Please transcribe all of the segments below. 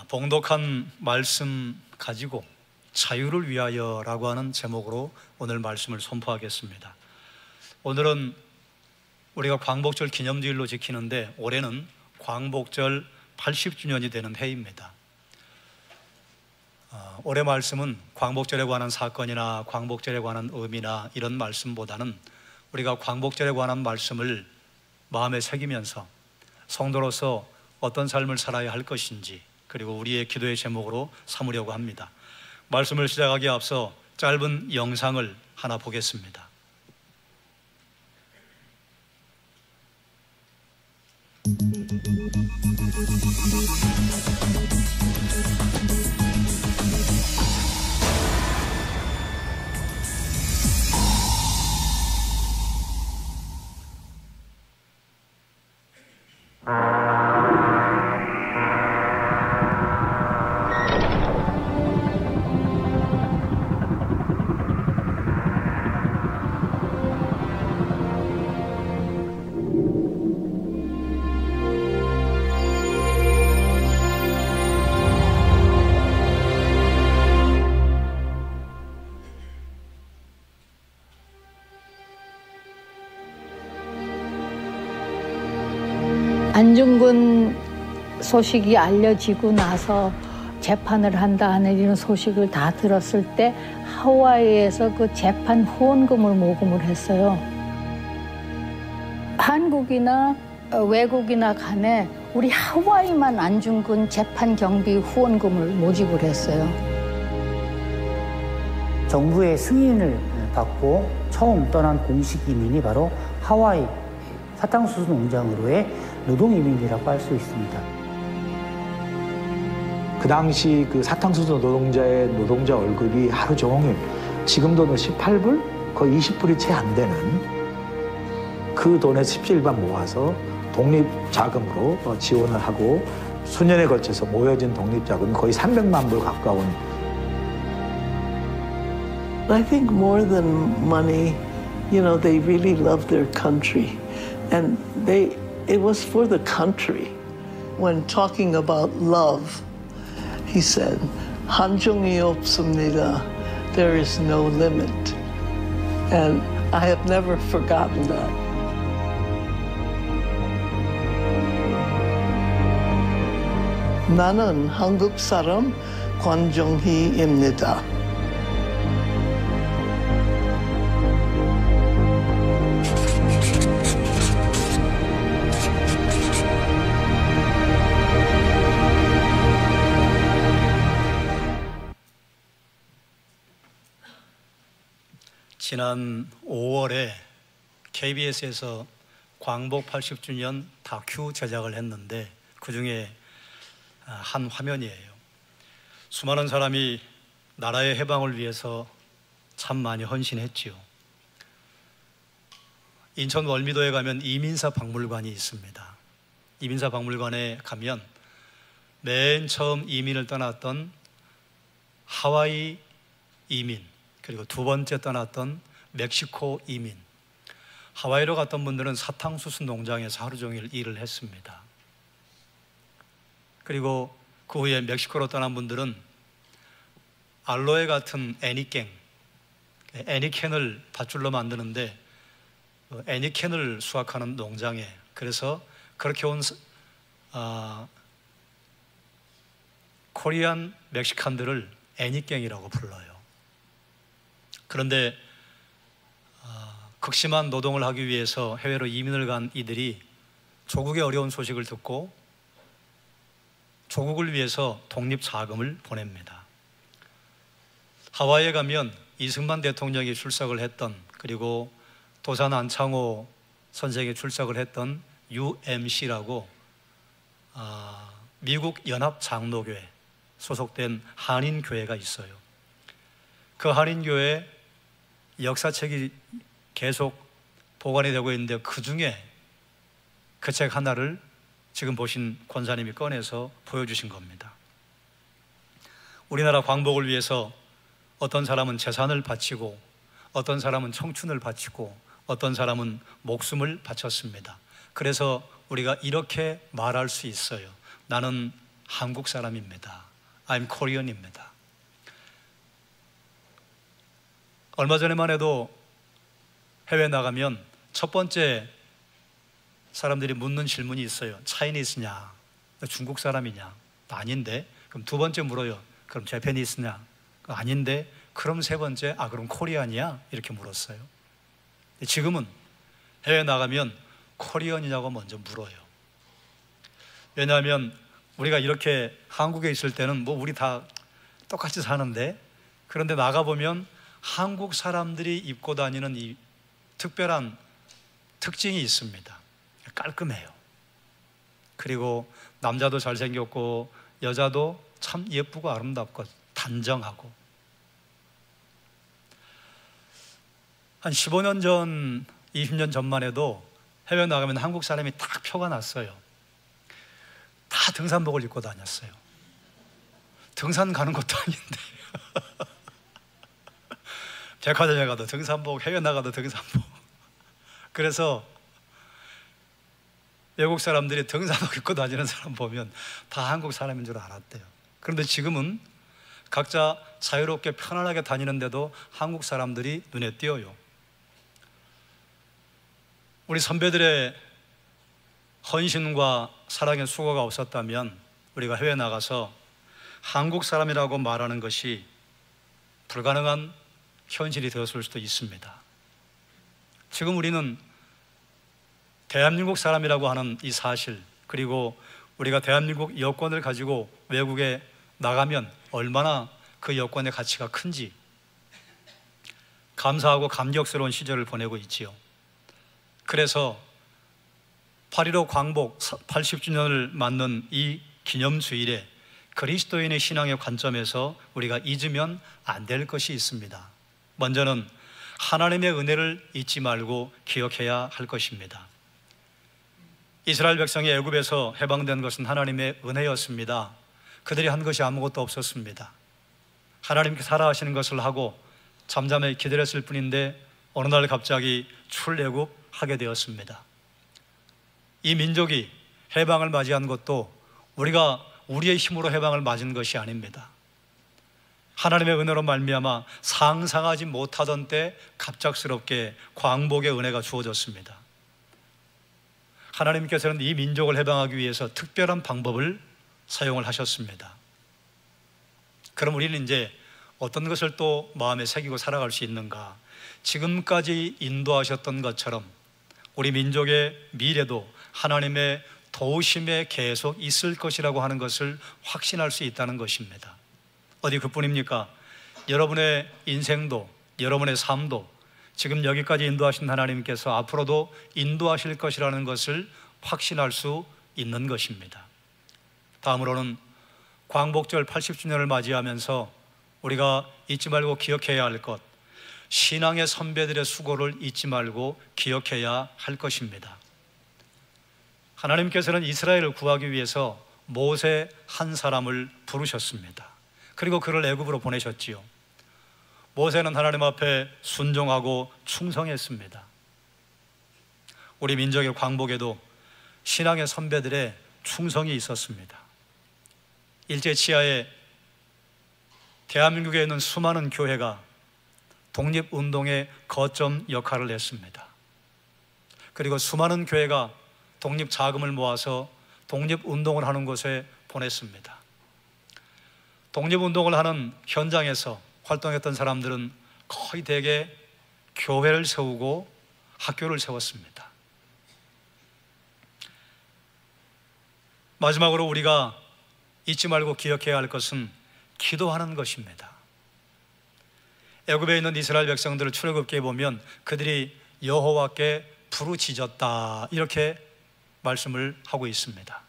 봉독한 말씀 가지고 자유를 위하여라고 하는 제목으로 오늘 말씀을 선포하겠습니다. 오늘은 우리가 광복절 기념주일로 지키는데 올해는 광복절 80주년이 되는 해입니다. 올해 말씀은 광복절에 관한 사건이나 광복절에 관한 의미나 이런 말씀보다는 우리가 광복절에 관한 말씀을 마음에 새기면서 성도로서 어떤 삶을 살아야 할 것인지, 그리고 우리의 기도의 제목으로 삼으려고 합니다. 말씀을 시작하기에 앞서 짧은 영상을 하나 보겠습니다. 안중근 소식이 알려지고 나서 재판을 한다 하는 이런 소식을 다 들었을 때 하와이에서 그 재판 후원금을 모금을 했어요. 한국이나 외국이나 간에 우리 하와이만 안중근 재판 경비 후원금을 모집을 했어요. 정부의 승인을 받고 처음 떠난 공식 이민이 바로 하와이 사탕수수 농장으로의 노동이민이라고 할 수 있습니다. 그 당시 그 사탕수수 노동자의 노동자 월급이 하루 종일 지금 돈으로 18불? 거의 20불이 채 안 되는 그 돈에 십시일반 모아서 독립자금으로 지원을 하고 수년에 걸쳐서 모여진 독립자금이 거의 300만 불 가까운. I think more than money, they really love their country. And it was for the country. When talking about love, he said, 한정이 없습니다. There is no limit. And I have never forgotten that. 나는 한국 사람 권정희입니다. 지난 5월에 KBS에서 광복 80주년 다큐 제작을 했는데 그 중에 한 화면이에요. 수많은 사람이 나라의 해방을 위해서 참 많이 헌신했지요. 인천 월미도에 가면 이민사 박물관이 있습니다. 이민사 박물관에 가면 맨 처음 이민을 떠났던 하와이 이민, 그리고 두 번째 떠났던 멕시코 이민, 하와이로 갔던 분들은 사탕수수 농장에서 하루 종일 일을 했습니다. 그리고 그 후에 멕시코로 떠난 분들은 알로에 같은 애니캔을 밧줄로 만드는데 애니캔을 수확하는 농장에, 그래서 그렇게 온 코리안 멕시칸들을 애니깽이라고 불러요. 그런데 극심한 노동을 하기 위해서 해외로 이민을 간 이들이 조국의 어려운 소식을 듣고 조국을 위해서 독립자금을 보냅니다. 하와이에 가면 이승만 대통령이 출석을 했던, 그리고 도산 안창호 선생이 출석을 했던 UMC라고 미국 연합장로교회 소속된 한인교회가 있어요. 그 한인교회 역사책이 계속 보관이 되고 있는데 그 중에 그 책 하나를 지금 보신 권사님이 꺼내서 보여주신 겁니다. 우리나라 광복을 위해서 어떤 사람은 재산을 바치고, 어떤 사람은 청춘을 바치고, 어떤 사람은 목숨을 바쳤습니다. 그래서 우리가 이렇게 말할 수 있어요. 나는 한국 사람입니다. I'm Korean입니다. 얼마 전에만 해도 해외 나가면 첫 번째 사람들이 묻는 질문이 있어요. 차이니스냐? 중국 사람이냐? 아닌데? 그럼 두 번째 물어요. 그럼 재패니스냐? 아닌데? 그럼 세 번째, 그럼 코리안이야? 이렇게 물었어요. 지금은 해외 나가면 코리안이냐고 먼저 물어요. 왜냐하면 우리가 이렇게 한국에 있을 때는 뭐 우리 다 똑같이 사는데, 그런데 나가보면 한국 사람들이 입고 다니는 이 특별한 특징이 있습니다. 깔끔해요. 그리고 남자도 잘생겼고 여자도 참 예쁘고 아름답고 단정하고. 한 15년 전, 20년 전만 해도 해외 나가면 한국 사람이 딱 표가 났어요. 다 등산복을 입고 다녔어요. 등산 가는 것도 아닌데 백화점에 가도 등산복, 해외 나가도 등산복. 그래서 외국 사람들이 등산복 입고 다니는 사람 보면 다 한국 사람인 줄 알았대요. 그런데 지금은 각자 자유롭게 편안하게 다니는데도 한국 사람들이 눈에 띄어요. 우리 선배들의 헌신과 사랑의 수고가 없었다면 우리가 해외 나가서 한국 사람이라고 말하는 것이 불가능한 현실이 되었을 수도 있습니다. 지금 우리는 대한민국 사람이라고 하는 이 사실, 그리고 우리가 대한민국 여권을 가지고 외국에 나가면 얼마나 그 여권의 가치가 큰지 감사하고 감격스러운 시절을 보내고 있지요. 그래서 8.15 광복 80주년을 맞는 이 기념주일에 그리스도인의 신앙의 관점에서 우리가 잊으면 안 될 것이 있습니다. 먼저는 하나님의 은혜를 잊지 말고 기억해야 할 것입니다. 이스라엘 백성이 애굽에서 해방된 것은 하나님의 은혜였습니다. 그들이 한 것이 아무것도 없었습니다. 하나님께 살아하시는 것을 하고 잠잠히 기다렸을 뿐인데 어느 날 갑자기 출애굽하게 되었습니다. 이 민족이 해방을 맞이한 것도 우리가 우리의 힘으로 해방을 맞은 것이 아닙니다. 하나님의 은혜로 말미암아 상상하지 못하던 때 갑작스럽게 광복의 은혜가 주어졌습니다. 하나님께서는 이 민족을 해방하기 위해서 특별한 방법을 사용을 하셨습니다. 그럼 우리는 이제 어떤 것을 또 마음에 새기고 살아갈 수 있는가? 지금까지 인도하셨던 것처럼 우리 민족의 미래도 하나님의 도우심에 계속 있을 것이라고 하는 것을 확신할 수 있다는 것입니다. 어디 그뿐입니까? 여러분의 인생도, 여러분의 삶도 지금 여기까지 인도하신 하나님께서 앞으로도 인도하실 것이라는 것을 확신할 수 있는 것입니다. 다음으로는 광복절 80주년을 맞이하면서 우리가 잊지 말고 기억해야 할 것, 신앙의 선배들의 수고를 잊지 말고 기억해야 할 것입니다. 하나님께서는 이스라엘을 구하기 위해서 모세 한 사람을 부르셨습니다. 그리고 그를 애굽으로 보내셨지요. 모세는 하나님 앞에 순종하고 충성했습니다. 우리 민족의 광복에도 신앙의 선배들의 충성이 있었습니다. 일제치하에 대한민국에 있는 수많은 교회가 독립운동의 거점 역할을 했습니다. 그리고 수많은 교회가 독립자금을 모아서 독립운동을 하는 곳에 보냈습니다. 독립운동을 하는 현장에서 활동했던 사람들은 거의 대개 교회를 세우고 학교를 세웠습니다. 마지막으로 우리가 잊지 말고 기억해야 할 것은 기도하는 것입니다. 애굽에 있는 이스라엘 백성들을 출애굽기에 보면 그들이 여호와께 부르짖었다 이렇게 말씀을 하고 있습니다.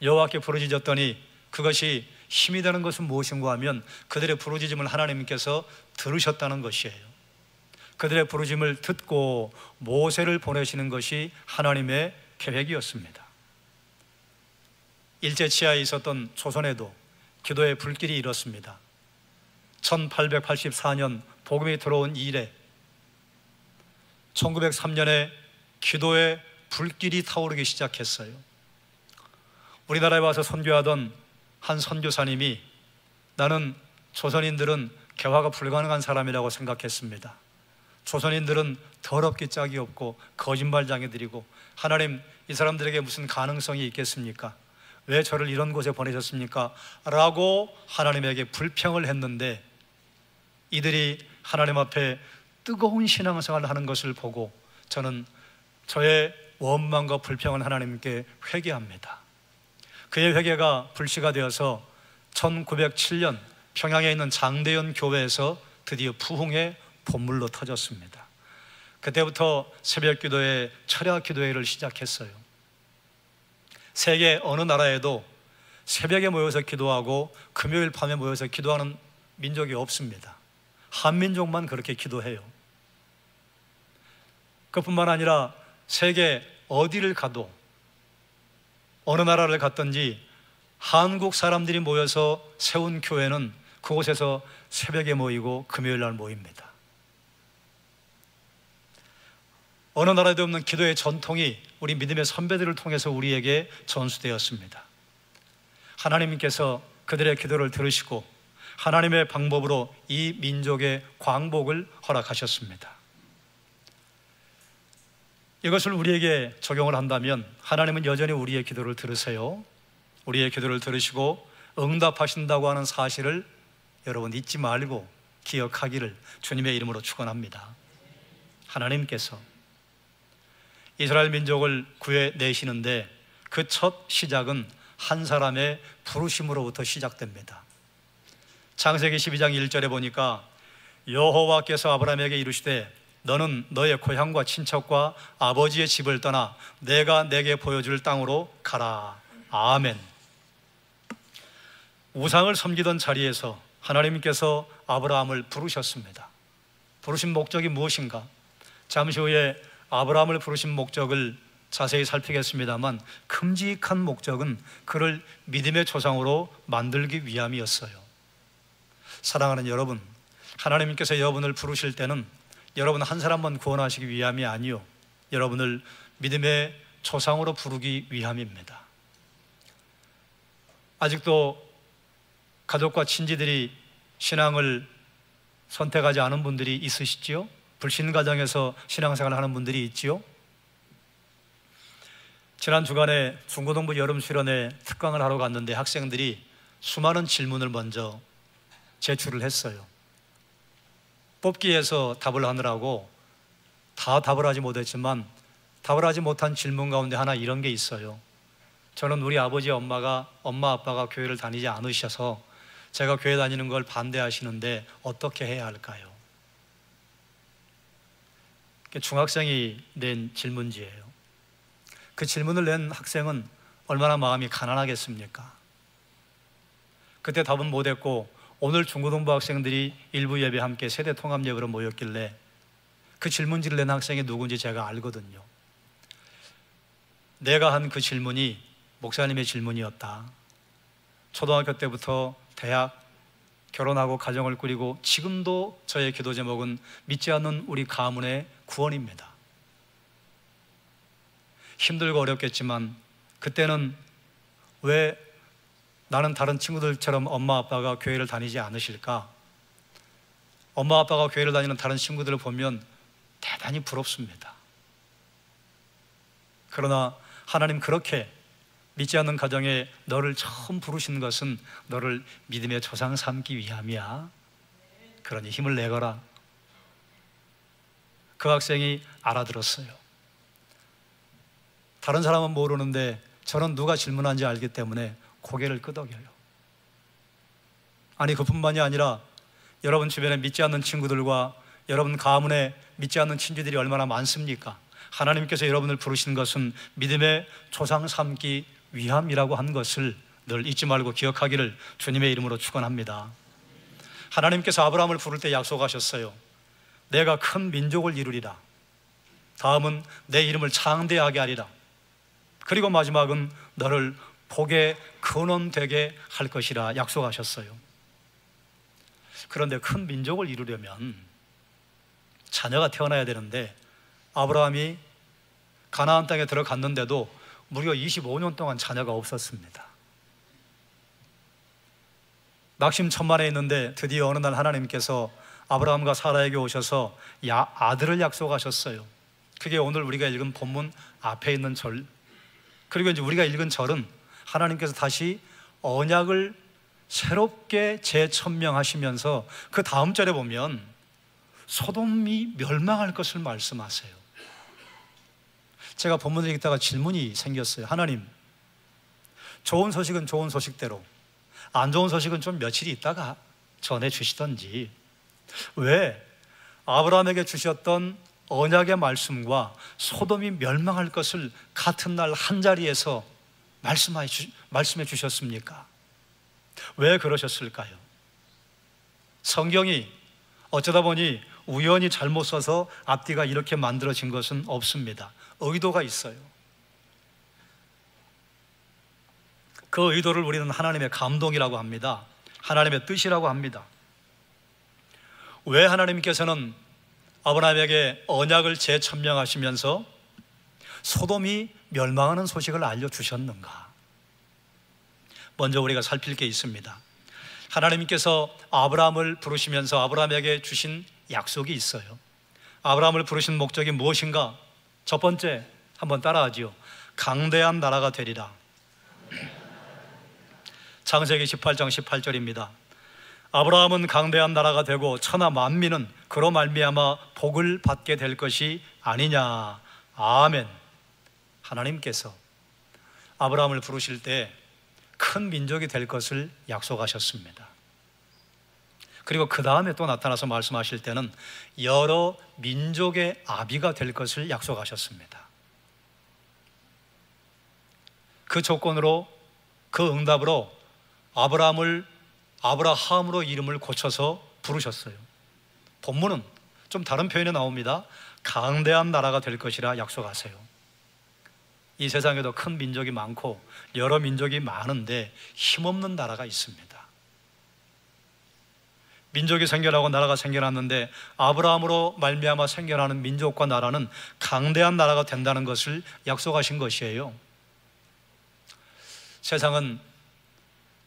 여호와께 부르짖었더니 그것이 힘이 되는 것은 무엇인가 하면 그들의 부르짖음을 하나님께서 들으셨다는 것이에요. 그들의 부르짖음을 듣고 모세를 보내시는 것이 하나님의 계획이었습니다. 일제치하에 있었던 조선에도 기도의 불길이 일었습니다. 1884년 복음이 들어온 이래 1903년에 기도의 불길이 타오르기 시작했어요. 우리나라에 와서 선교하던 한 선교사님이 나는 조선인들은 개화가 불가능한 사람이라고 생각했습니다. 조선인들은 더럽기 짝이 없고 거짓말장애들이고 하나님 이 사람들에게 무슨 가능성이 있겠습니까? 왜 저를 이런 곳에 보내셨습니까? 라고 하나님에게 불평을 했는데 이들이 하나님 앞에 뜨거운 신앙생활을 하는 것을 보고 저는 저의 원망과 불평을 하나님께 회개합니다. 그의 회개가 불씨가 되어서 1907년 평양에 있는 장대연 교회에서 드디어 부흥의 본물로 터졌습니다. 그때부터 새벽 기도회, 철야 기도회를 시작했어요. 세계 어느 나라에도 새벽에 모여서 기도하고 금요일 밤에 모여서 기도하는 민족이 없습니다. 한민족만 그렇게 기도해요. 그뿐만 아니라 세계 어디를 가도 어느 나라를 갔든지 한국 사람들이 모여서 세운 교회는 그곳에서 새벽에 모이고 금요일 날 모입니다. 어느 나라에도 없는 기도의 전통이 우리 믿음의 선배들을 통해서 우리에게 전수되었습니다. 하나님께서 그들의 기도를 들으시고 하나님의 방법으로 이 민족의 광복을 허락하셨습니다. 이것을 우리에게 적용을 한다면 하나님은 여전히 우리의 기도를 들으세요. 우리의 기도를 들으시고 응답하신다고 하는 사실을 여러분 잊지 말고 기억하기를 주님의 이름으로 축원합니다. 하나님께서 이스라엘 민족을 구해내시는데 그 첫 시작은 한 사람의 부르심으로부터 시작됩니다. 창세기 12장 1절에 보니까 여호와께서 아브라함에게 이르시되 너는 너의 고향과 친척과 아버지의 집을 떠나 내가 내게 보여줄 땅으로 가라. 아멘. 우상을 섬기던 자리에서 하나님께서 아브라함을 부르셨습니다. 부르신 목적이 무엇인가? 잠시 후에 아브라함을 부르신 목적을 자세히 살피겠습니다만 큼직한 목적은 그를 믿음의 조상으로 만들기 위함이었어요. 사랑하는 여러분, 하나님께서 여러분을 부르실 때는 여러분 한 사람만 구원하시기 위함이 아니요, 여러분을 믿음의 조상으로 부르기 위함입니다. 아직도 가족과 친지들이 신앙을 선택하지 않은 분들이 있으시지요? 불신 가정에서 신앙생활을 하는 분들이 있지요? 지난 주간에 중고등부 여름 수련회 특강을 하러 갔는데 학생들이 수많은 질문을 먼저 제출을 했어요. 뽑기에서 답을 하느라고 다 답을 하지 못했지만 답을 하지 못한 질문 가운데 하나 이런 게 있어요. 저는 우리 아버지 엄마 아빠가 교회를 다니지 않으셔서 제가 교회 다니는 걸 반대하시는데 어떻게 해야 할까요? 중학생이 낸 질문지예요. 그 질문을 낸 학생은 얼마나 마음이 가난하겠습니까? 그때 답은 못했고 오늘 중고등부 학생들이 일부 예배 함께 세대 통합 예배로 모였길래 그 질문지를 낸 학생이 누군지 제가 알거든요. 내가 한 그 질문이 목사님의 질문이었다. 초등학교 때부터 대학, 결혼하고 가정을 꾸리고 지금도 저의 기도 제목은 믿지 않는 우리 가문의 구원입니다. 힘들고 어렵겠지만 그때는 왜 나는 다른 친구들처럼 엄마 아빠가 교회를 다니지 않으실까? 엄마 아빠가 교회를 다니는 다른 친구들을 보면 대단히 부럽습니다. 그러나 하나님 그렇게 믿지 않는 가정에 너를 처음 부르신 것은 너를 믿음의 조상 삼기 위함이야. 그러니 힘을 내거라. 그 학생이 알아들었어요. 다른 사람은 모르는데 저는 누가 질문한지 알기 때문에 고개를 끄덕여요. 아니 그뿐만이 아니라 여러분 주변에 믿지 않는 친구들과 여러분 가문에 믿지 않는 친구들이 얼마나 많습니까? 하나님께서 여러분을 부르신 것은 믿음의 조상 삼기 위함이라고 한 것을 늘 잊지 말고 기억하기를 주님의 이름으로 축원합니다. 하나님께서 아브라함을 부를 때 약속하셨어요. 내가 큰 민족을 이루리라. 다음은 내 이름을 창대하게 하리라. 그리고 마지막은 너를 복의 근원 되게 할 것이라 약속하셨어요. 그런데 큰 민족을 이루려면 자녀가 태어나야 되는데 아브라함이 가나안 땅에 들어갔는데도 무려 25년 동안 자녀가 없었습니다. 낙심천만에 있는데 드디어 어느 날 하나님께서 아브라함과 사라에게 오셔서 아들을 약속하셨어요. 그게 오늘 우리가 읽은 본문 앞에 있는 절. 그리고 이제 우리가 읽은 절은 하나님께서 다시 언약을 새롭게 재천명하시면서 그 다음 절에 보면 소돔이 멸망할 것을 말씀하세요. 제가 본문을 읽다가 질문이 생겼어요. 하나님, 좋은 소식은 좋은 소식대로, 안 좋은 소식은 좀 며칠 있다가 전해주시던지 왜 아브라함에게 주셨던 언약의 말씀과 소돔이 멸망할 것을 같은 날 한 자리에서 말씀해 주셨습니까? 왜 그러셨을까요? 성경이 어쩌다 보니 우연히 잘못 써서 앞뒤가 이렇게 만들어진 것은 없습니다. 의도가 있어요. 그 의도를 우리는 하나님의 감동이라고 합니다. 하나님의 뜻이라고 합니다. 왜 하나님께서는 아브라함에게 언약을 재천명하시면서 소돔이 멸망하는 소식을 알려주셨는가? 먼저 우리가 살필 게 있습니다. 하나님께서 아브라함을 부르시면서 아브라함에게 주신 약속이 있어요. 아브라함을 부르신 목적이 무엇인가? 첫 번째, 한번 따라하지요. 강대한 나라가 되리라. 창세기 18장 18절입니다. 아브라함은 강대한 나라가 되고 천하 만민은 그로 말미암아 복을 받게 될 것이 아니냐. 아멘. 하나님께서 아브라함을 부르실 때 큰 민족이 될 것을 약속하셨습니다. 그리고 그 다음에 또 나타나서 말씀하실 때는 여러 민족의 아비가 될 것을 약속하셨습니다. 그 조건으로, 그 응답으로 아브라함으로 이름을 고쳐서 부르셨어요. 본문은 좀 다른 표현이 나옵니다. 강대한 나라가 될 것이라 약속하세요. 이 세상에도 큰 민족이 많고 여러 민족이 많은데 힘없는 나라가 있습니다. 민족이 생겨나고 나라가 생겨났는데 아브라함으로 말미암아 생겨나는 민족과 나라는 강대한 나라가 된다는 것을 약속하신 것이에요. 세상은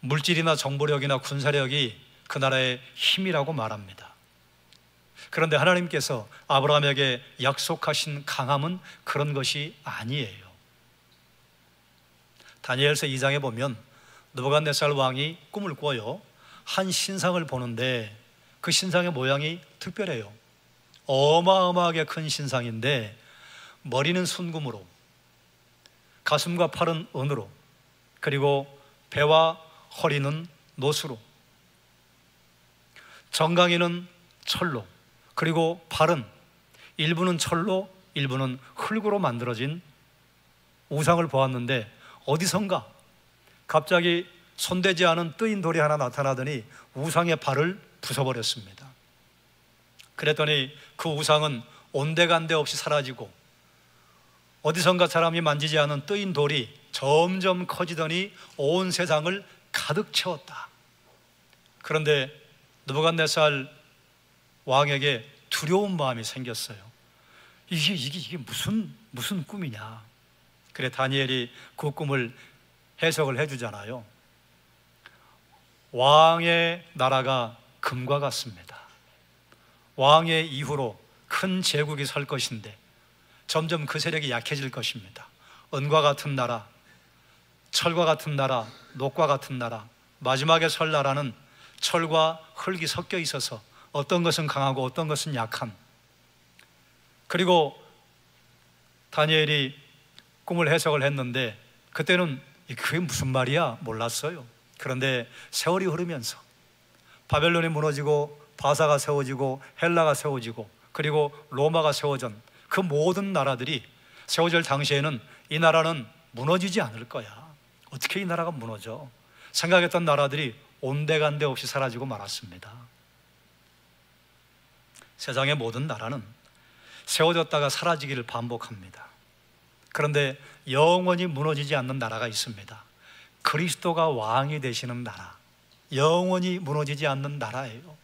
물질이나 정보력이나 군사력이 그 나라의 힘이라고 말합니다. 그런데 하나님께서 아브라함에게 약속하신 강함은 그런 것이 아니에요. 다니엘서 2장에 보면 느부갓네살 왕이 꿈을 꿔요. 한 신상을 보는데 그 신상의 모양이 특별해요. 어마어마하게 큰 신상인데 머리는 순금으로, 가슴과 팔은 은으로, 그리고 배와 허리는 노수로, 정강이는 철로, 그리고 발은 일부는 철로 일부는 흙으로 만들어진 우상을 보았는데 어디선가 갑자기 손대지 않은 뜨인 돌이 하나 나타나더니 우상의 발을 부숴버렸습니다. 그랬더니 그 우상은 온데간데 없이 사라지고 어디선가 사람이 만지지 않은 뜨인 돌이 점점 커지더니 온 세상을 가득 채웠다. 그런데 느부갓네살 왕에게 두려운 마음이 생겼어요. 이게 무슨 꿈이냐. 그래 다니엘이 그 꿈을 해석을 해주잖아요. 왕의 나라가 금과 같습니다. 왕의 이후로 큰 제국이 설 것인데 점점 그 세력이 약해질 것입니다. 은과 같은 나라, 철과 같은 나라, 녹과 같은 나라, 마지막에 설 나라는 철과 흙이 섞여 있어서 어떤 것은 강하고 어떤 것은 약한, 그리고 다니엘이 꿈을 해석을 했는데 그때는 그게 무슨 말이야 몰랐어요. 그런데 세월이 흐르면서 바벨론이 무너지고 바사가 세워지고 헬라가 세워지고 그리고 로마가 세워진 그 모든 나라들이 세워질 당시에는 이 나라는 무너지지 않을 거야. 어떻게 이 나라가 무너져? 생각했던 나라들이 온데간데 없이 사라지고 말았습니다. 세상의 모든 나라는 세워졌다가 사라지기를 반복합니다. 그런데 영원히 무너지지 않는 나라가 있습니다. 그리스도가 왕이 되시는 나라, 영원히 무너지지 않는 나라예요.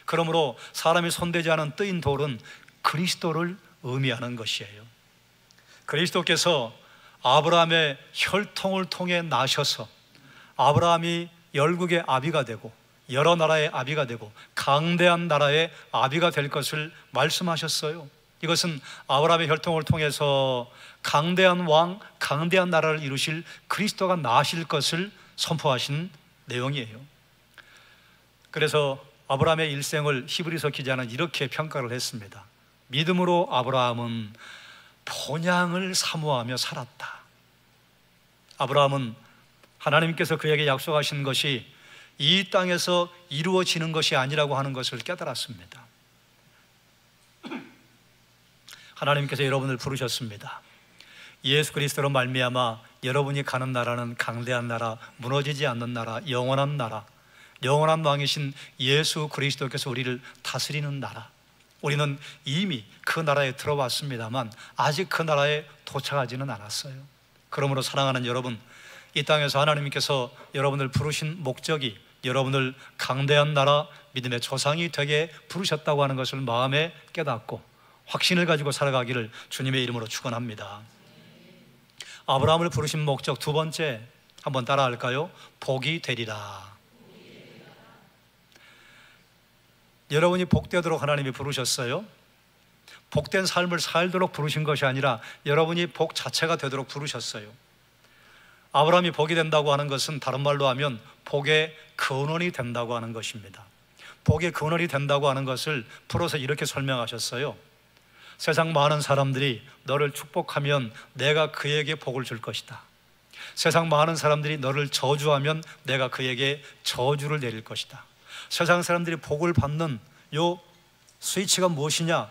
그러므로 사람이 손대지 않은 뜨인 돌은 그리스도를 의미하는 것이에요. 그리스도께서 아브라함의 혈통을 통해 나셔서 아브라함이 열국의 아비가 되고 여러 나라의 아비가 되고 강대한 나라의 아비가 될 것을 말씀하셨어요. 이것은 아브라함의 혈통을 통해서 강대한 왕, 강대한 나라를 이루실 그리스도가 나실 것을 선포하신 내용이에요. 그래서 아브라함의 일생을 히브리서 기자는 이렇게 평가를 했습니다. 믿음으로 아브라함은 본향을 사모하며 살았다. 아브라함은 하나님께서 그에게 약속하신 것이 이 땅에서 이루어지는 것이 아니라고 하는 것을 깨달았습니다. 하나님께서 여러분을 부르셨습니다. 예수 그리스도로 말미암아 여러분이 가는 나라는 강대한 나라, 무너지지 않는 나라, 영원한 나라, 영원한 왕이신 예수 그리스도께서 우리를 다스리는 나라. 우리는 이미 그 나라에 들어왔습니다만 아직 그 나라에 도착하지는 않았어요. 그러므로 사랑하는 여러분, 이 땅에서 하나님께서 여러분을 부르신 목적이 여러분을 강대한 나라, 믿음의 조상이 되게 부르셨다고 하는 것을 마음에 깨닫고 확신을 가지고 살아가기를 주님의 이름으로 축원합니다. 아브라함을 부르신 목적 두 번째, 한번 따라할까요? 복이 되리라. 여러분이 복되도록 하나님이 부르셨어요. 복된 삶을 살도록 부르신 것이 아니라 여러분이 복 자체가 되도록 부르셨어요. 아브라함이 복이 된다고 하는 것은 다른 말로 하면 복의 근원이 된다고 하는 것입니다. 복의 근원이 된다고 하는 것을 풀어서 이렇게 설명하셨어요. 세상 많은 사람들이 너를 축복하면 내가 그에게 복을 줄 것이다. 세상 많은 사람들이 너를 저주하면 내가 그에게 저주를 내릴 것이다. 세상 사람들이 복을 받는 요 스위치가 무엇이냐?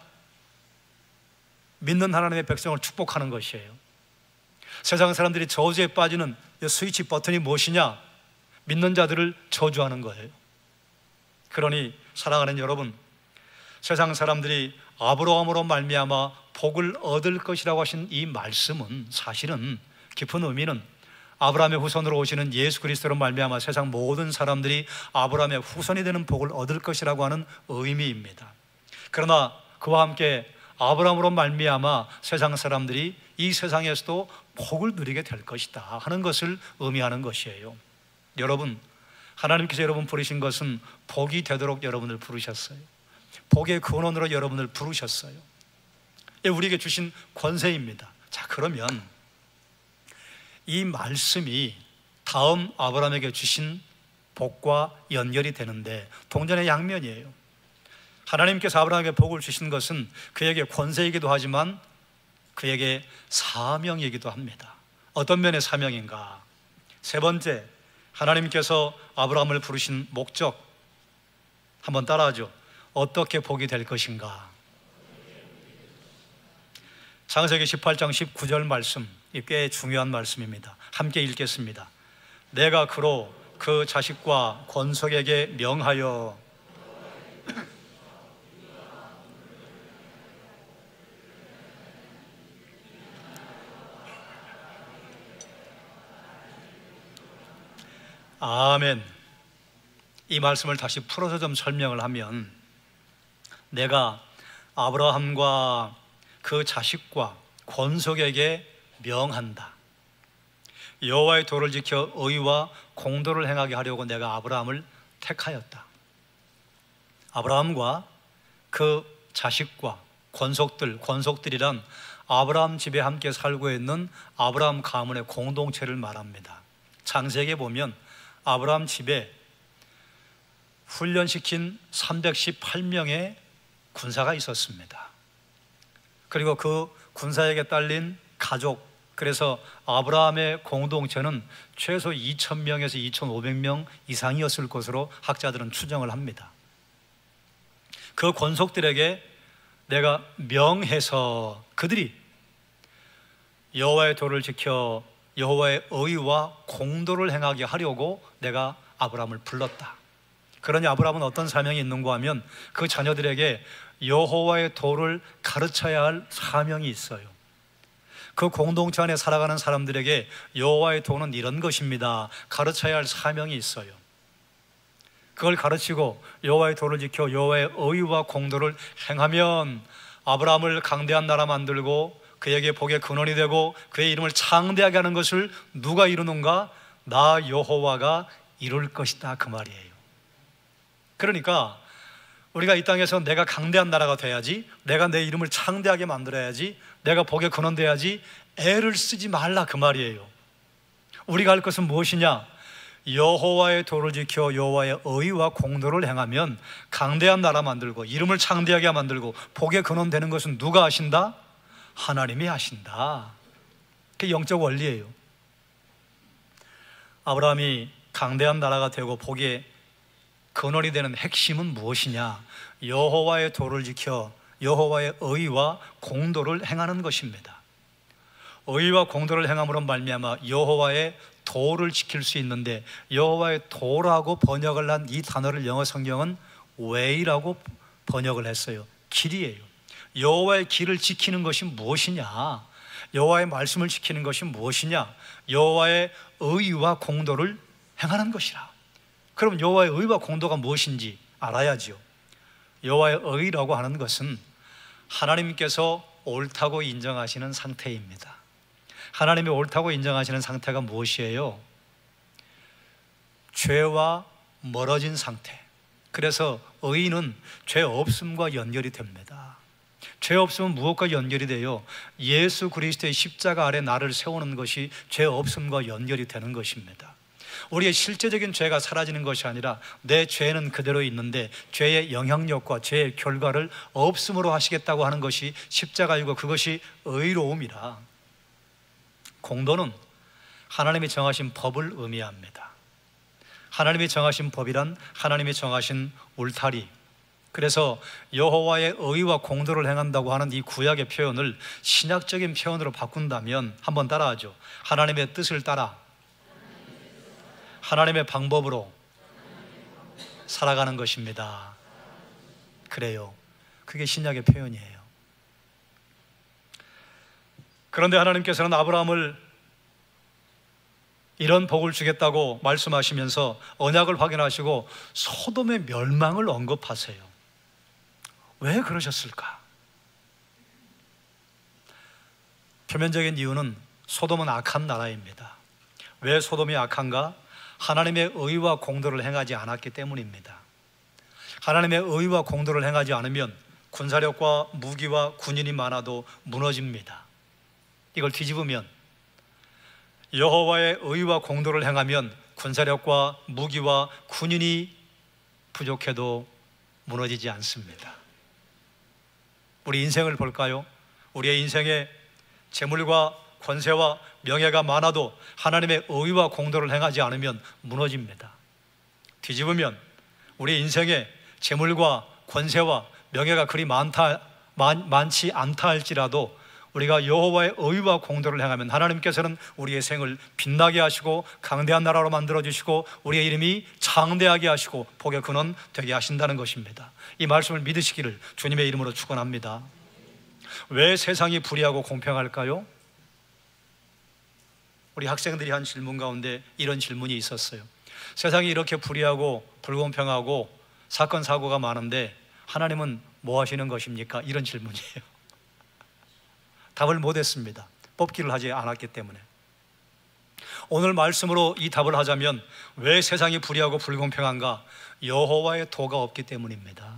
믿는 하나님의 백성을 축복하는 것이에요. 세상 사람들이 저주에 빠지는 이 스위치 버튼이 무엇이냐? 믿는 자들을 저주하는 거예요. 그러니 사랑하는 여러분, 세상 사람들이 아브라함으로 말미암아 복을 얻을 것이라고 하신 이 말씀은 사실은 깊은 의미는 아브라함의 후손으로 오시는 예수 그리스도로 말미암아 세상 모든 사람들이 아브라함의 후손이 되는 복을 얻을 것이라고 하는 의미입니다. 그러나 그와 함께 아브라함으로 말미암아 세상 사람들이 이 세상에서도 복을 누리게 될 것이다 하는 것을 의미하는 것이에요. 여러분, 하나님께서 여러분 부르신 것은 복이 되도록 여러분을 부르셨어요. 복의 근원으로 여러분을 부르셨어요. 우리에게 주신 권세입니다. 자, 그러면 이 말씀이 다음 아브라함에게 주신 복과 연결이 되는데 동전의 양면이에요. 하나님께서 아브라함에게 복을 주신 것은 그에게 권세이기도 하지만 그에게 사명이기도 합니다. 어떤 면의 사명인가? 세 번째, 하나님께서 아브라함을 부르신 목적 한번 따라하죠. 어떻게 복이 될 것인가? 창세기 18장 19절 말씀, 꽤 중요한 말씀입니다. 함께 읽겠습니다. 내가 그로 그 자식과 권속에게 명하여 아멘. 이 말씀을 다시 풀어서 좀 설명을 하면 내가 아브라함과 그 자식과 권속에게 명한다. 여호와의 도를 지켜 의와 공도를 행하게 하려고 내가 아브라함을 택하였다. 아브라함과 그 자식과 권속들이란 아브라함 집에 함께 살고 있는 아브라함 가문의 공동체를 말합니다. 창세기에 보면 아브라함 집에 훈련시킨 318명의 군사가 있었습니다. 그리고 그 군사에게 딸린 가족, 그래서 아브라함의 공동체는 최소 2,000명에서 2,500명 이상이었을 것으로 학자들은 추정을 합니다. 그 권속들에게 내가 명해서 그들이 여호와의 도를 지켜 여호와의 의와 공도를 행하게 하려고 내가 아브라함을 불렀다. 그러니 아브라함은 어떤 사명이 있는가 하면 그 자녀들에게 여호와의 도를 가르쳐야 할 사명이 있어요. 그 공동체 안에 살아가는 사람들에게 여호와의 도는 이런 것입니다, 가르쳐야 할 사명이 있어요. 그걸 가르치고 여호와의 도를 지켜 여호와의 의와 공도를 행하면 아브라함을 강대한 나라 만들고 그에게 복의 근원이 되고 그의 이름을 창대하게 하는 것을 누가 이루는가? 나 여호와가 이룰 것이다, 그 말이에요. 그러니까 우리가 이 땅에서 내가 강대한 나라가 돼야지, 내가 내 이름을 창대하게 만들어야지, 내가 복의 근원 돼야지 애를 쓰지 말라 그 말이에요. 우리가 할 것은 무엇이냐? 여호와의 도를 지켜 여호와의 의와 공도를 행하면 강대한 나라 만들고 이름을 창대하게 만들고 복의 근원 되는 것은 누가 하신다? 하나님이 하신다. 그게 영적 원리예요. 아브라함이 강대한 나라가 되고 복의 근원이 되는 핵심은 무엇이냐? 여호와의 도를 지켜 여호와의 의와 공도를 행하는 것입니다. 의와 공도를 행함으로 말미암아 여호와의 도를 지킬 수 있는데, 여호와의 도라고 번역을 한 이 단어를 영어 성경은 way라고 번역을 했어요. 길이에요. 여호와의 길을 지키는 것이 무엇이냐? 여호와의 말씀을 지키는 것이 무엇이냐? 여호와의 의와 공도를 행하는 것이라. 그럼 여호와의 의와 공도가 무엇인지 알아야지요. 여호와의 의라고 하는 것은 하나님께서 옳다고 인정하시는 상태입니다. 하나님이 옳다고 인정하시는 상태가 무엇이에요? 죄와 멀어진 상태. 그래서 의는 죄 없음과 연결이 됩니다. 죄 없음은 무엇과 연결이 돼요? 예수 그리스도의 십자가 아래 나를 세우는 것이 죄 없음과 연결이 되는 것입니다. 우리의 실제적인 죄가 사라지는 것이 아니라 내 죄는 그대로 있는데 죄의 영향력과 죄의 결과를 없음으로 하시겠다고 하는 것이 십자가이고 그것이 의로움이라. 공도는 하나님이 정하신 법을 의미합니다. 하나님이 정하신 법이란 하나님이 정하신 울타리. 그래서 여호와의 의와 공도를 행한다고 하는 이 구약의 표현을 신약적인 표현으로 바꾼다면 한번 따라하죠. 하나님의 뜻을 따라 하나님의 방법으로 살아가는 것입니다. 그래요. 그게 신약의 표현이에요. 그런데 하나님께서는 아브라함을 이런 복을 주겠다고 말씀하시면서 언약을 확인하시고 소돔의 멸망을 언급하세요. 왜 그러셨을까? 표면적인 이유는 소돔은 악한 나라입니다. 왜 소돔이 악한가? 하나님의 의와 공도를 행하지 않았기 때문입니다. 하나님의 의와 공도를 행하지 않으면 군사력과 무기와 군인이 많아도 무너집니다. 이걸 뒤집으면 여호와의 의와 공도를 행하면 군사력과 무기와 군인이 부족해도 무너지지 않습니다. 우리 인생을 볼까요? 우리의 인생에 재물과 권세와 명예가 많아도 하나님의 의와 공도를 행하지 않으면 무너집니다. 뒤집으면 우리 인생에 재물과 권세와 명예가 그리 많지 않다 할지라도 우리가 여호와의 의와 공도를 행하면 하나님께서는 우리의 생을 빛나게 하시고 강대한 나라로 만들어주시고 우리의 이름이 창대하게 하시고 복의 근원 되게 하신다는 것입니다. 이 말씀을 믿으시기를 주님의 이름으로 축원합니다. 왜 세상이 불의하고 공평할까요? 우리 학생들이 한 질문 가운데 이런 질문이 있었어요. 세상이 이렇게 불의하고 불공평하고 사건 사고가 많은데 하나님은 뭐 하시는 것입니까? 이런 질문이에요. 답을 못했습니다. 뽑기를 하지 않았기 때문에. 오늘 말씀으로 이 답을 하자면 왜 세상이 불의하고 불공평한가? 여호와의 도가 없기 때문입니다.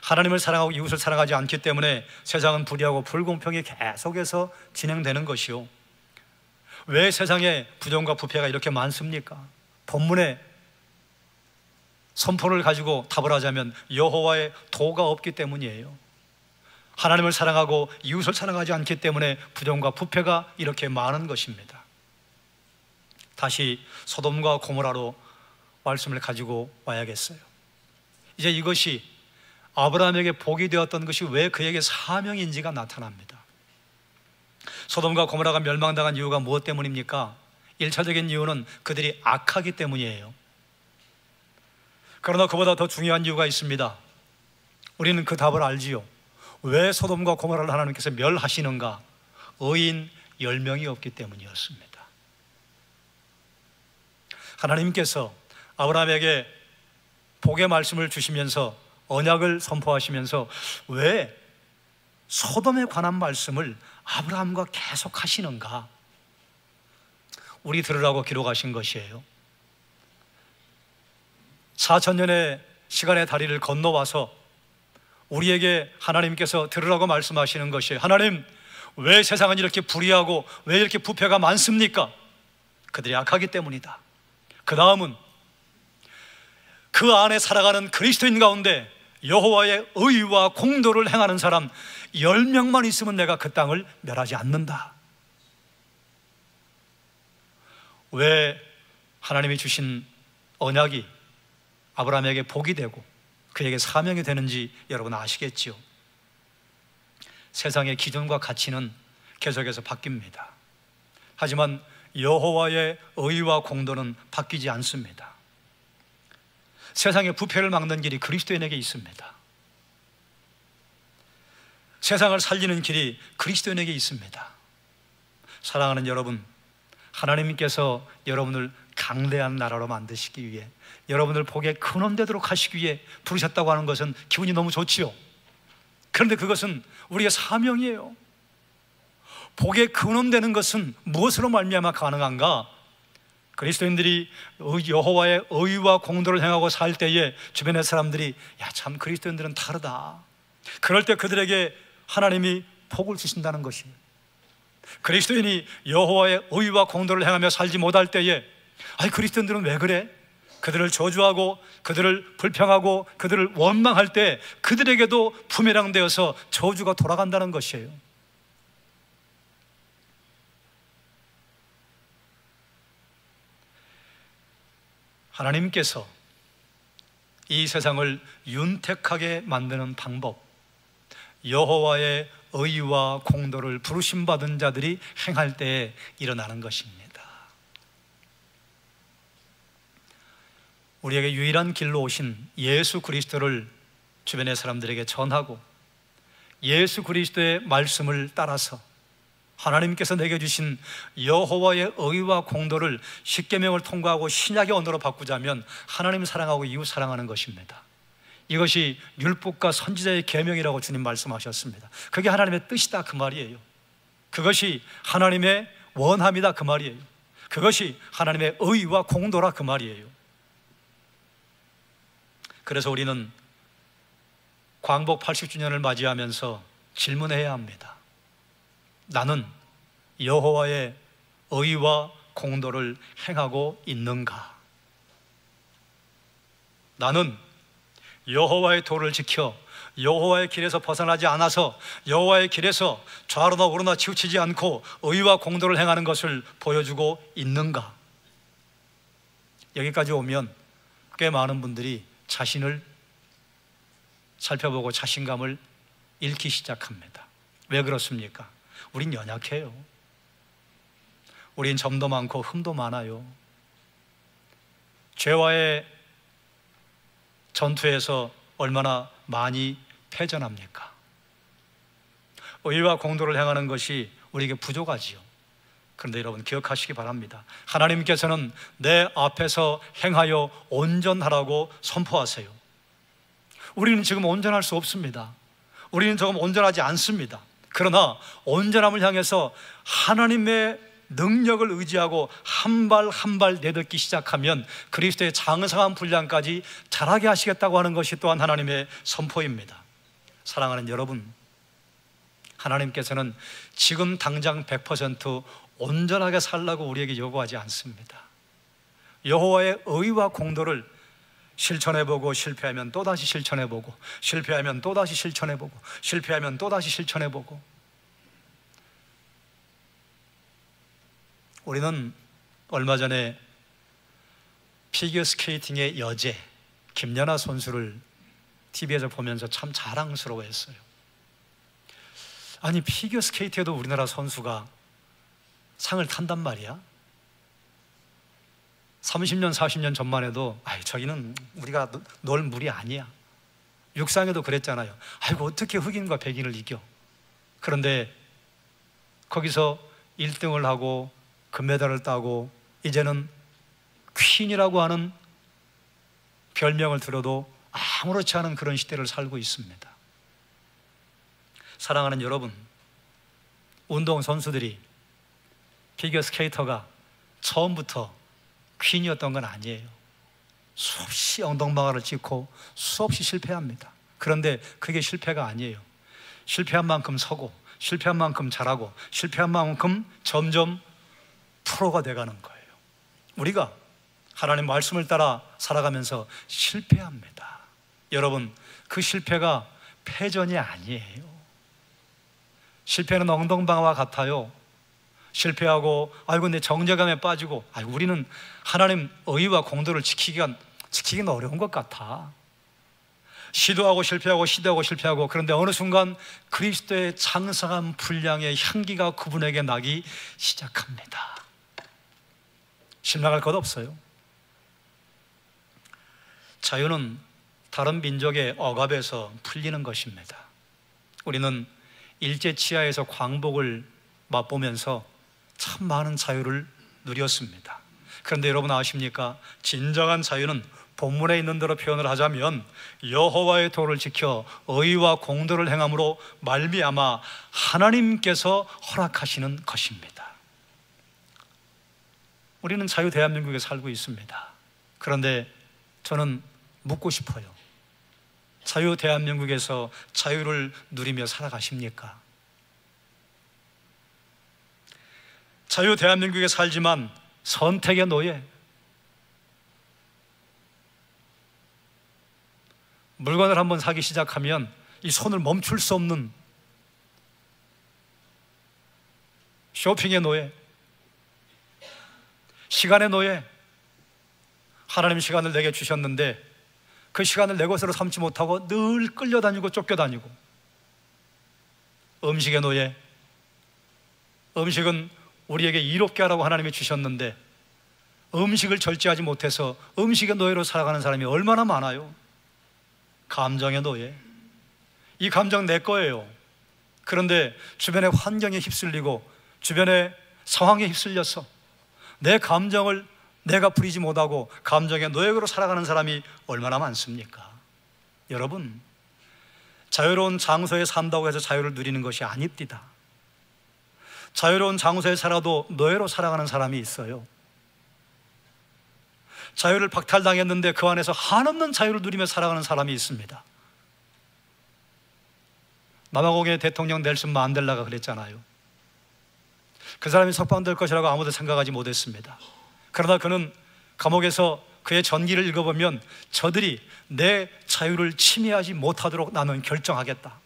하나님을 사랑하고 이웃을 사랑하지 않기 때문에 세상은 불의하고 불공평이 계속해서 진행되는 것이요. 왜 세상에 부정과 부패가 이렇게 많습니까? 본문의 선포를 가지고 답을 하자면 여호와의 도가 없기 때문이에요. 하나님을 사랑하고 이웃을 사랑하지 않기 때문에 부정과 부패가 이렇게 많은 것입니다. 다시 소돔과 고모라로 말씀을 가지고 와야겠어요. 이제 이것이 아브라함에게 복이 되었던 것이 왜 그에게 사명인지가 나타납니다. 소돔과 고모라가 멸망당한 이유가 무엇 때문입니까? 1차적인 이유는 그들이 악하기 때문이에요. 그러나 그보다 더 중요한 이유가 있습니다. 우리는 그 답을 알지요. 왜 소돔과 고모라를 하나님께서 멸하시는가? 의인 10명이 없기 때문이었습니다. 하나님께서 아브라함에게 복의 말씀을 주시면서 언약을 선포하시면서 왜 소돔에 관한 말씀을 아브라함과 계속 하시는가? 우리 들으라고 기록하신 것이에요. 4,000년의 시간의 다리를 건너와서 우리에게 하나님께서 들으라고 말씀하시는 것이에요. 하나님, 왜 세상은 이렇게 불의하고 왜 이렇게 부패가 많습니까? 그들이 악하기 때문이다. 그 다음은 그 안에 살아가는 그리스도인 가운데 여호와의 의와 공도를 행하는 사람 10명만 있으면 내가 그 땅을 멸하지 않는다. 왜 하나님이 주신 언약이 아브라함에게 복이 되고 그에게 사명이 되는지 여러분 아시겠지요? 세상의 기준과 가치는 계속해서 바뀝니다. 하지만 여호와의 의와 공도는 바뀌지 않습니다. 세상의 부패를 막는 길이 그리스도인에게 있습니다. 세상을 살리는 길이 그리스도인에게 있습니다. 사랑하는 여러분, 하나님께서 여러분을 강대한 나라로 만드시기 위해, 여러분을 복의 근원 되도록 하시기 위해 부르셨다고 하는 것은 기분이 너무 좋지요. 그런데 그것은 우리의 사명이에요. 복의 근원 되는 것은 무엇으로 말미암아 가능한가? 그리스도인들이 여호와의 의와 공도를 행하고 살 때에 주변의 사람들이 야, 참 그리스도인들은 다르다. 그럴 때 그들에게 하나님이 복을 주신다는 것이에요. 그리스도인이 여호와의 의와 공도를 행하며 살지 못할 때에 아니 그리스도인들은 왜 그래? 그들을 저주하고 그들을 불평하고 그들을 원망할 때 그들에게도 부메랑 되어서 저주가 돌아간다는 것이에요. 하나님께서 이 세상을 윤택하게 만드는 방법, 여호와의 의와 공도를 부르심받은 자들이 행할 때에 일어나는 것입니다. 우리에게 유일한 길로 오신 예수 그리스도를 주변의 사람들에게 전하고 예수 그리스도의 말씀을 따라서 하나님께서 내게 주신 여호와의 의와 공도를 십계명을 통과하고 신약의 언어로 바꾸자면 하나님 사랑하고 이웃 사랑하는 것입니다. 이것이 율법과 선지자의 계명이라고 주님 말씀하셨습니다. 그게 하나님의 뜻이다 그 말이에요. 그것이 하나님의 원함이다 그 말이에요. 그것이 하나님의 의와 공도라 그 말이에요. 그래서 우리는 광복 80주년을 맞이하면서 질문해야 합니다. 나는 여호와의 의와 공도를 행하고 있는가? 나는 여호와의 도를 지켜 여호와의 길에서 벗어나지 않아서 여호와의 길에서 좌로나 우로나 치우치지 않고 의와 공도를 행하는 것을 보여주고 있는가? 여기까지 오면 꽤 많은 분들이 자신을 살펴보고 자신감을 잃기 시작합니다. 왜 그렇습니까? 우린 연약해요. 우린 점도 많고 흠도 많아요. 죄와의 전투에서 얼마나 많이 패전합니까? 의와 공도를 행하는 것이 우리에게 부족하지요. 그런데 여러분 기억하시기 바랍니다. 하나님께서는 내 앞에서 행하여 온전하라고 선포하세요. 우리는 지금 온전할 수 없습니다. 우리는 조금 온전하지 않습니다. 그러나 온전함을 향해서 하나님의 능력을 의지하고 한 발 한 발 내딛기 시작하면 그리스도의 장성한 분량까지 자라게 하시겠다고 하는 것이 또한 하나님의 선포입니다. 사랑하는 여러분, 하나님께서는 지금 당장 100% 온전하게 살라고 우리에게 요구하지 않습니다. 여호와의 의와 공도를 실천해보고 실패하면 또다시 실천해보고 실패하면 또다시 실천해보고 실패하면 또다시 실천해보고. 우리는 얼마 전에 피겨스케이팅의 여제 김연아 선수를 TV에서 보면서 참 자랑스러워했어요. 아니 피겨스케이트에도 우리나라 선수가 상을 탄단 말이야? 30년 40년 전만 해도 저기는 우리가 놀 물이 아니야. 육상에도 그랬잖아요. 아이고 어떻게 흑인과 백인을 이겨. 그런데 거기서 1등을 하고 금메달을 따고 이제는 퀸이라고 하는 별명을 들어도 아무렇지 않은 그런 시대를 살고 있습니다. 사랑하는 여러분, 운동선수들이 피겨스케이터가 처음부터 퀸이었던 건 아니에요. 수없이 엉덩방아를 찍고 수없이 실패합니다. 그런데 그게 실패가 아니에요. 실패한 만큼 서고, 실패한 만큼 잘하고, 실패한 만큼 점점 프로가 돼가는 거예요. 우리가 하나님 말씀을 따라 살아가면서 실패합니다. 여러분, 그 실패가 패전이 아니에요. 실패는 엉덩방아와 같아요. 실패하고 아이고 내 정죄감에 빠지고 우리는 하나님 의와 공도를 지키기는 어려운 것 같아. 시도하고 실패하고 시도하고 실패하고, 그런데 어느 순간 그리스도의 장성한 분량의 향기가 그분에게 나기 시작합니다. 실망할 것 없어요. 자유는 다른 민족의 억압에서 풀리는 것입니다. 우리는 일제치하에서 광복을 맛보면서 참 많은 자유를 누렸습니다. 그런데 여러분 아십니까? 진정한 자유는 본문에 있는 대로 표현을 하자면 여호와의 도를 지켜 의와 공도를 행함으로 말미암아 하나님께서 허락하시는 것입니다. 우리는 자유 대한민국에 살고 있습니다. 그런데 저는 묻고 싶어요. 자유 대한민국에서 자유를 누리며 살아가십니까? 자유 대한민국에 살지만 선택의 노예, 물건을 한번 사기 시작하면 이 손을 멈출 수 없는 쇼핑의 노예, 시간의 노예. 하나님 시간을 내게 주셨는데 그 시간을 내 것으로 삼지 못하고 늘 끌려다니고 쫓겨다니고, 음식의 노예. 음식은 우리에게 이롭게 하라고 하나님이 주셨는데 음식을 절제하지 못해서 음식의 노예로 살아가는 사람이 얼마나 많아요. 감정의 노예. 이 감정 내 거예요. 그런데 주변의 환경에 휩쓸리고 주변의 상황에 휩쓸려서 내 감정을 내가 부리지 못하고 감정의 노예로 살아가는 사람이 얼마나 많습니까? 여러분, 자유로운 장소에 산다고 해서 자유를 누리는 것이 아닙니다. 자유로운 장소에 살아도 노예로 살아가는 사람이 있어요. 자유를 박탈당했는데 그 안에서 한없는 자유를 누리며 살아가는 사람이 있습니다. 남아공의 대통령 넬슨 만델라가 그랬잖아요. 그 사람이 석방될 것이라고 아무도 생각하지 못했습니다. 그러나 그는 감옥에서 그의 전기를 읽어보면 저들이 내 자유를 침해하지 못하도록 나는 결정하겠다.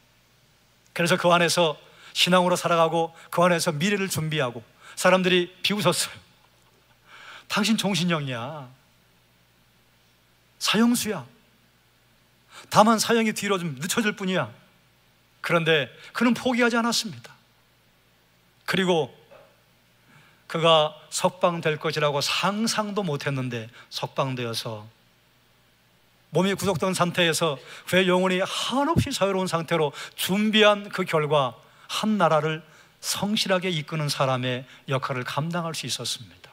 그래서 그 안에서 신앙으로 살아가고 그 안에서 미래를 준비하고, 사람들이 비웃었어요. 당신 종신형이야, 사형수야, 다만 사형이 뒤로 좀 늦춰질 뿐이야. 그런데 그는 포기하지 않았습니다. 그리고 그가 석방될 것이라고 상상도 못했는데 석방되어서 몸이 구속된 상태에서 그의 영혼이 한없이 자유로운 상태로 준비한 그 결과 한 나라를 성실하게 이끄는 사람의 역할을 감당할 수 있었습니다.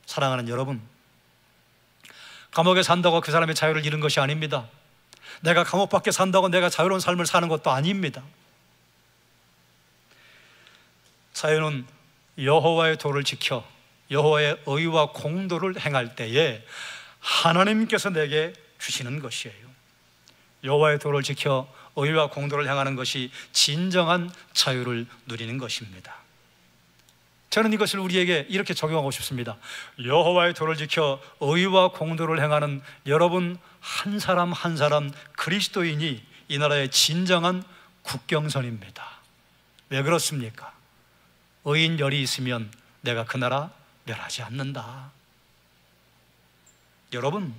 사랑하는 여러분, 감옥에 산다고 그 사람의 자유를 잃은 것이 아닙니다. 내가 감옥 밖에 산다고 내가 자유로운 삶을 사는 것도 아닙니다. 자유는 여호와의 도를 지켜 여호와의 의와 공도를 행할 때에 하나님께서 내게 주시는 것이에요. 여호와의 도를 지켜 의와 공도를 행하는 것이 진정한 자유를 누리는 것입니다. 저는 이것을 우리에게 이렇게 적용하고 싶습니다. 여호와의 도를 지켜 의와 공도를 행하는 여러분 한 사람 한 사람 그리스도인이 이 나라의 진정한 국경선입니다. 왜 그렇습니까? 의인 열이 있으면 내가 그 나라 멸하지 않는다. 여러분,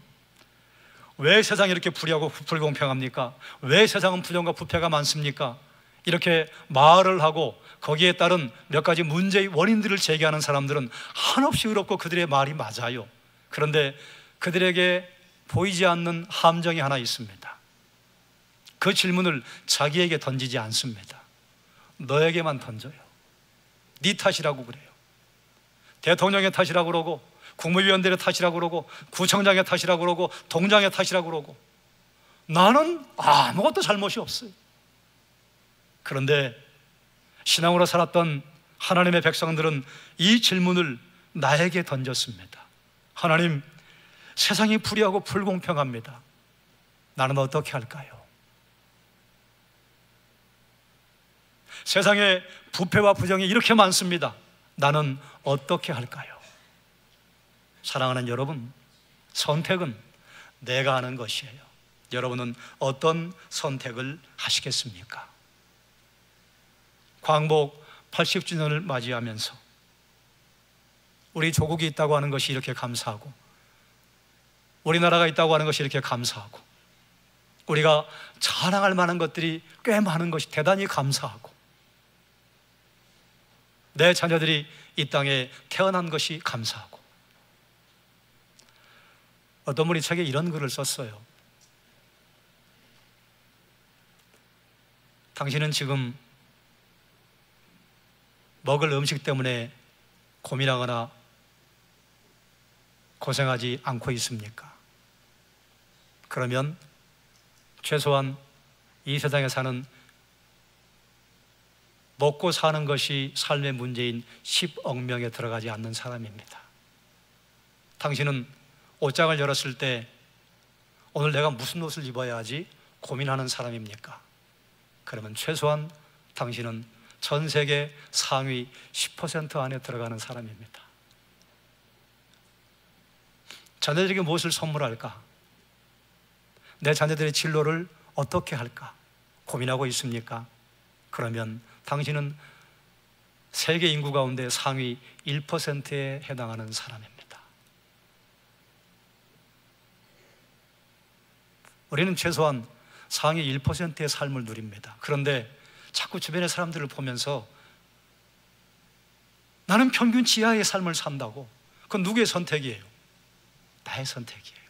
왜 세상이 이렇게 불의하고 불공평합니까? 왜 세상은 불평과 부패가 많습니까? 이렇게 말을 하고 거기에 따른 몇 가지 문제의 원인들을 제기하는 사람들은 한없이 의롭고 그들의 말이 맞아요. 그런데 그들에게 보이지 않는 함정이 하나 있습니다. 그 질문을 자기에게 던지지 않습니다. 너에게만 던져요. 네 탓이라고 그래요. 대통령의 탓이라고 그러고 국무위원들의 탓이라고 그러고 구청장의 탓이라고 그러고 동장의 탓이라고 그러고 나는 아무것도 잘못이 없어요. 그런데 신앙으로 살았던 하나님의 백성들은 이 질문을 나에게 던졌습니다. 하나님, 세상이 불의하고 불공평합니다. 나는 어떻게 할까요? 세상에 부패와 부정이 이렇게 많습니다. 나는 어떻게 할까요? 사랑하는 여러분, 선택은 내가 하는 것이에요. 여러분은 어떤 선택을 하시겠습니까? 광복 80주년을 맞이하면서 우리 조국이 있다고 하는 것이 이렇게 감사하고, 우리나라가 있다고 하는 것이 이렇게 감사하고, 우리가 자랑할 만한 것들이 꽤 많은 것이 대단히 감사하고, 내 자녀들이 이 땅에 태어난 것이 감사하고. 어떤 분이 책에 이런 글을 썼어요. 당신은 지금 먹을 음식 때문에 고민하거나 고생하지 않고 있습니까? 그러면 최소한 이 세상에 사는 먹고 사는 것이 삶의 문제인 10억 명에 들어가지 않는 사람입니다. 당신은 옷장을 열었을 때 오늘 내가 무슨 옷을 입어야 하지 고민하는 사람입니까? 그러면 최소한 당신은 전 세계 상위 10% 안에 들어가는 사람입니다. 자녀들에게 무엇을 선물할까? 내 자녀들의 진로를 어떻게 할까? 고민하고 있습니까? 그러면 당신은 세계 인구 가운데 상위 1%에 해당하는 사람입니다. 우리는 최소한 상위 1%의 삶을 누립니다. 그런데 자꾸 주변의 사람들을 보면서 나는 평균 지하의 삶을 산다고. 그건 누구의 선택이에요? 나의 선택이에요.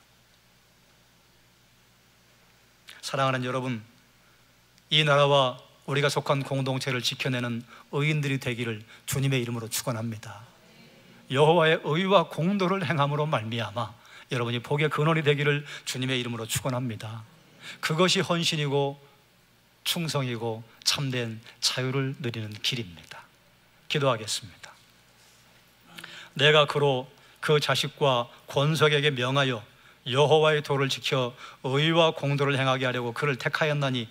사랑하는 여러분, 이 나라와 우리가 속한 공동체를 지켜내는 의인들이 되기를 주님의 이름으로 축원합니다. 여호와의 의와 공도를 행함으로 말미암아 여러분이 복의 근원이 되기를 주님의 이름으로 축원합니다. 그것이 헌신이고 충성이고 참된 자유를 누리는 길입니다. 기도하겠습니다. 내가 그로 그 자식과 권속에게 명하여 여호와의 도를 지켜 의와 공도를 행하게 하려고 그를 택하였나니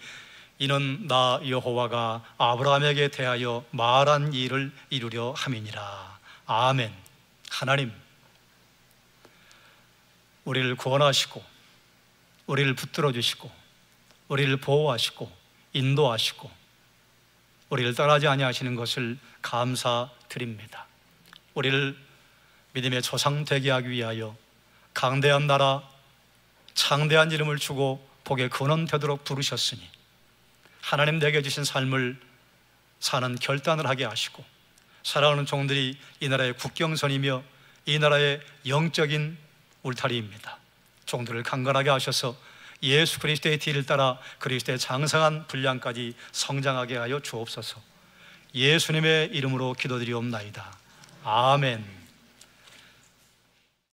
이는 나 여호와가 아브라함에게 대하여 말한 일을 이루려 함이니라. 아멘. 하나님, 우리를 구원하시고 우리를 붙들어 주시고 우리를 보호하시고 인도하시고 우리를 떠나지 아니하시는 것을 감사드립니다. 우리를 믿음의 조상 되게 하기 위하여 강대한 나라, 창대한 이름을 주고 복의 근원 되도록 부르셨으니 하나님 내게 주신 삶을 사는 결단을 하게 하시고, 사랑하는 종들이 이 나라의 국경선이며 이 나라의 영적인 울타리입니다. 종들을 강건하게 하셔서 예수 그리스도의 뒤를 따라 그리스도의 장성한 분량까지 성장하게 하여 주옵소서. 예수님의 이름으로 기도드리옵나이다. 아멘.